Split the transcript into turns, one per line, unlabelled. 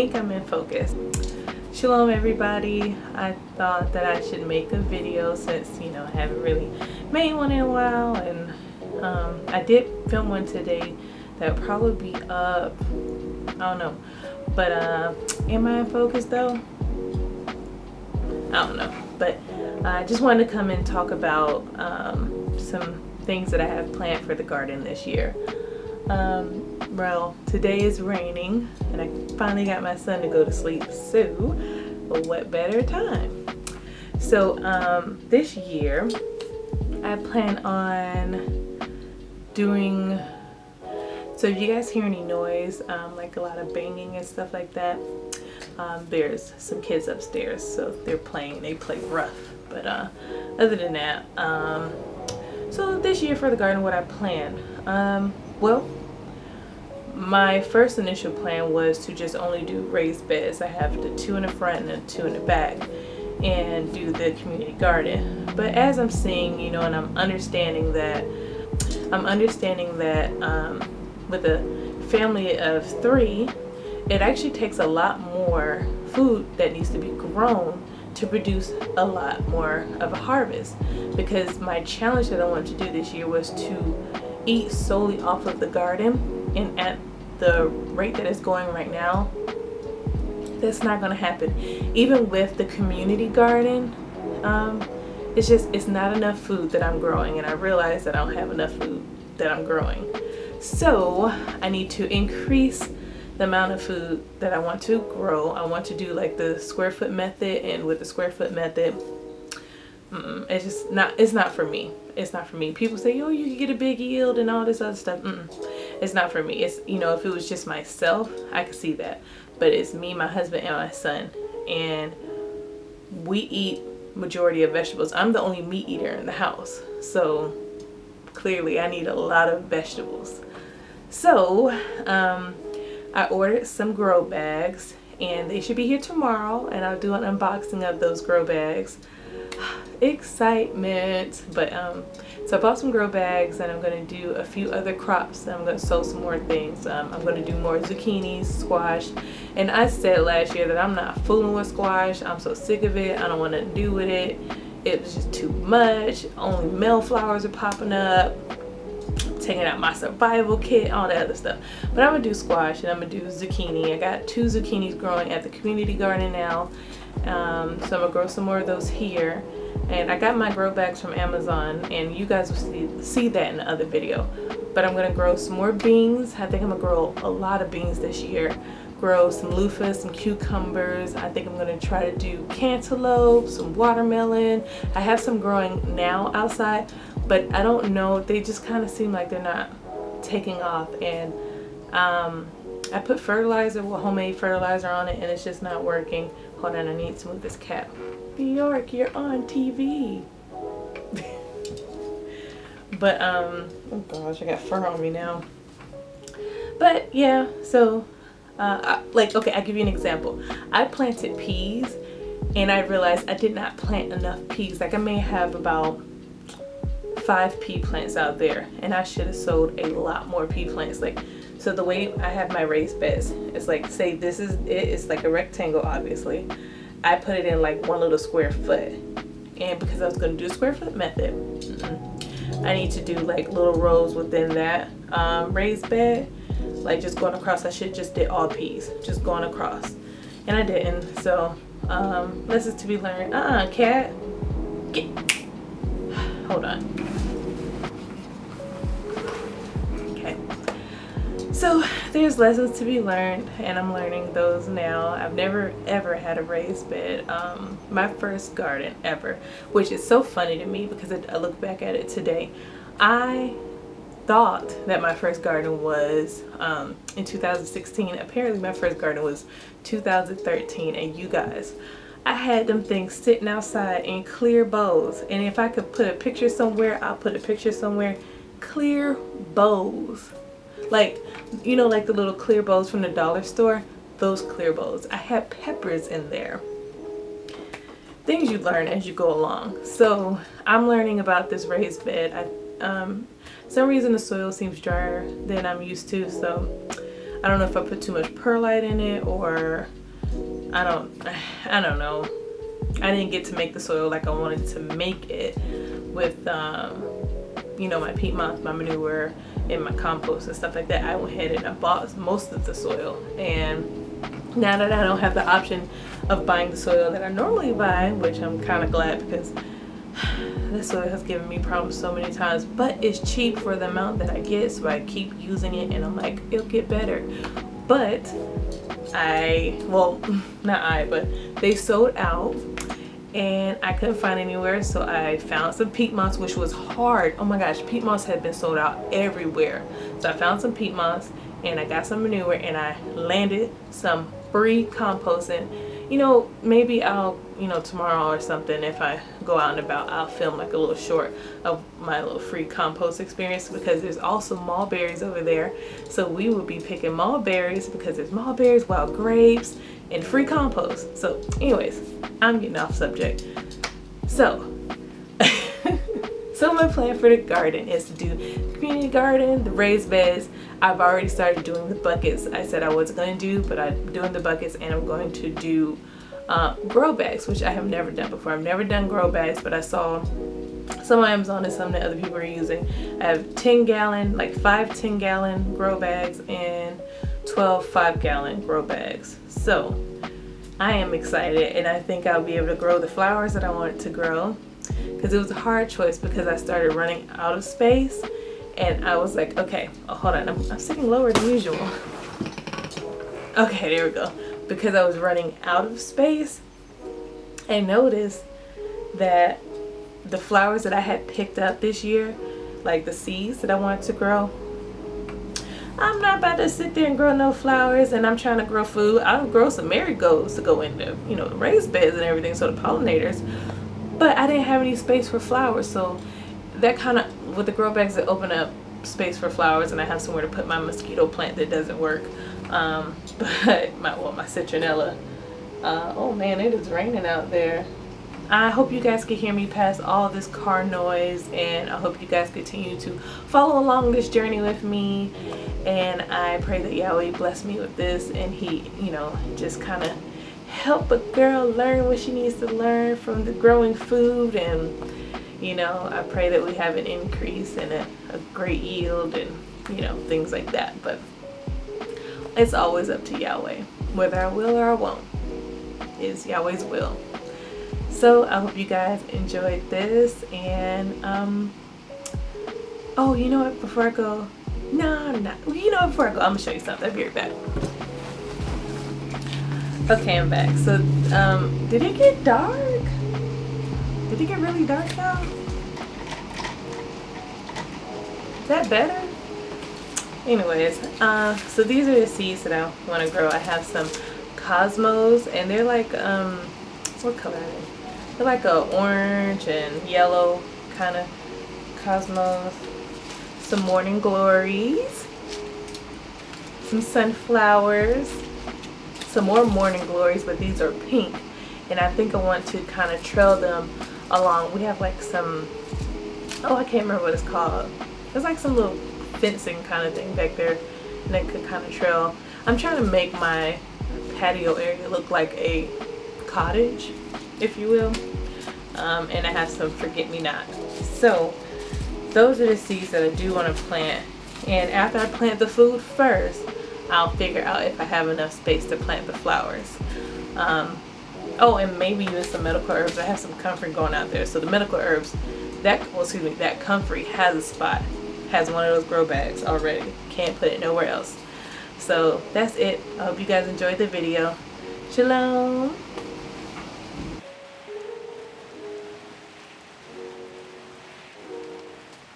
think I'm in focus. Shalom everybody. I thought that I should make a video since, I haven't really made one in a while, and I did film one today that would probably be up, I don't know, but am I in focus though? I don't know, but I just wanted to come and talk about some things that I have planned for the garden this year. Well, today is raining and I finally got my son to go to sleep, so what better time? So this year I plan on doing, so if you guys hear any noise, like a lot of banging and stuff like that, there's some kids upstairs, so they're playing. They play rough, but other than that, so this year for the garden, what I planned, well, my first initial plan was to just only do raised beds. I have the 2 in the front and the 2 in the back, and do the community garden. But as I'm seeing, and I'm understanding that with a family of 3, it actually takes a lot more food that needs to be grown to produce a lot more of a harvest. Because my challenge that I wanted to do this year was to eat solely off of the garden, and at the rate that it's going right now, that's not going to happen. Even with the community garden, it's not enough food that I'm growing, and I realize that I don't have enough food that I'm growing. So I need to increase the amount of food that I want to grow. I want to do like the square foot method, and with the square foot method, it's not for me. It's not for me. People say, oh, you can get a big yield and all this other stuff. It's not for me. It's, if it was just myself, I could see that. But it's me, my husband, and my son, and we eat majority of vegetables. I'm the only meat eater in the house, so clearly I need a lot of vegetables. So I ordered some grow bags, and they should be here tomorrow, and I'll do an unboxing of those grow bags. Excitement. But so I bought some grow bags, and I'm going to do a few other crops, and I'm going to sow some more things. I'm going to do more zucchini, squash, and I said last year that I'm not fooling with squash. I'm so sick of it. I don't want nothing to do with it. It was just too much. Only male flowers are popping up, taking out my survival kit, all that other stuff. But I'm gonna do squash, and I'm gonna do zucchini. I got 2 zucchinis growing at the community garden now, so I'm gonna grow some more of those here. And I got my grow bags from Amazon, and you guys will see that in the other video. But I'm gonna grow some more beans. I think I'm gonna grow a lot of beans this year. Grow some loofahs, some cucumbers. I think I'm gonna try to do cantaloupe, some watermelon. I have some growing now outside, but I don't know, they just kind of seem like they're not taking off. And I put fertilizer, homemade fertilizer on it, and it's just not working. Hold on, I need to move this cap. Bjork, you're on TV. But oh gosh, I got fur on me now. But yeah, so okay, I'll give you an example. I planted peas, and I realized I did not plant enough peas. Like, I may have about 5 pea plants out there, and I should have sowed a lot more pea plants. Like, so the way I have my raised beds, it's like, say this is it's like a rectangle, obviously. I put it in like one little square foot, and because I was going to do a square foot method, I need to do like little rows within that raised bed, like just going across. I should just did all peas, just going across, and I didn't. So lessons to be learned. Cat, get, hold on. Okay, so there's lessons to be learned, and I'm learning those now. I've never ever had a raised bed. My first garden ever, which is so funny to me because I look back at it today. I thought that my first garden was in 2016. Apparently my first garden was 2013, and you guys, I had them things sitting outside in clear bowls, and if I could put a picture somewhere, I'll put a picture somewhere. Clear bowls, like, like the little clear bowls from the dollar store, those clear bowls. I had peppers in there. Things you learn as you go along. So I'm learning about this raised bed. Some reason the soil seems drier than I'm used to, so I don't know if I put too much perlite in it, or I don't know. I didn't get to make the soil like I wanted to make it with you know, my peat moss, my manure, and my compost and stuff like that. I went ahead and I bought most of the soil, and now that I don't have the option of buying the soil that I normally buy, which I'm kind of glad, because this soil has given me problems so many times, but it's cheap for the amount that I get, so I keep using it, and I'm like, it'll get better. But but they sold out and I couldn't find anywhere, so I found some peat moss, which was hard. Oh my gosh, peat moss had been sold out everywhere. So I found some peat moss and I got some manure, and I landed some free compost. And you know, maybe I'll, you know, tomorrow or something, if I go out and about, I'll film like a little short of my little free compost experience, because there's also mulberries over there. So we will be picking mulberries, because there's mulberries, wild grapes, and free compost. So anyways, I'm getting off subject. So so my plan for the garden is to do the community garden, the raised beds. I've already started doing the buckets. I said I wasn't going to do, but I'm doing the buckets, and I'm going to do grow bags, which I have never done before. I've never done grow bags, but I saw some on Amazon and some that other people are using. I have 10 gallon, like 5 10-gallon grow bags and 12 5-gallon grow bags. So I am excited, and I think I'll be able to grow the flowers that I wanted to grow, because it was a hard choice, because I started running out of space. And I was like, okay, oh, hold on, I'm sitting lower than usual. Okay, there we go. Because I was running out of space, I noticed that the flowers that I had picked up this year, like the seeds that I wanted to grow, I'm not about to sit there and grow no flowers, and I'm trying to grow food. I'll grow some marigolds to go into, you know, the raised beds and everything, so the pollinators. But I didn't have any space for flowers, so that kind of, with the grow bags, that open up space for flowers, and I have somewhere to put my mosquito plant that doesn't work. But my citronella. Oh man, it is raining out there. I hope you guys can hear me past all this car noise, and I hope you guys continue to follow along this journey with me. And I pray that Yahweh bless me with this, and he, you know, just kind of help a girl learn what she needs to learn from the growing food. And you know, I pray that we have an increase and a great yield, and you know, things like that. But it's always up to Yahweh. Whether I will or I won't is Yahweh's will. So I hope you guys enjoyed this, and oh, you know what, before I go, no, I'm not, you know, before I go, I'm gonna show you something. I'll be right back. Okay, I'm back. So did it get dark? Did it get really dark now? Is that better? Anyways, so these are the seeds that I want to grow. I have some cosmos, and they're like, what color are they? They're like a orange and yellow kind of cosmos. Some morning glories, some sunflowers, some more morning glories, but these are pink. And I think I want to kind of trail them along. We have like some, oh, I can't remember what it's called. There's like some little fencing kind of thing back there, and it could kind of trail. I'm trying to make my patio area look like a cottage, if you will. And I have some forget-me-nots. So those are the seeds that I do want to plant. And after I plant the food first, I'll figure out if I have enough space to plant the flowers. Oh, and maybe use some medical herbs. I have some comfrey going out there. So the medical herbs, that comfrey has a spot, has one of those grow bags already. Can't put it nowhere else. So that's it. I hope you guys enjoyed the video. Shalom.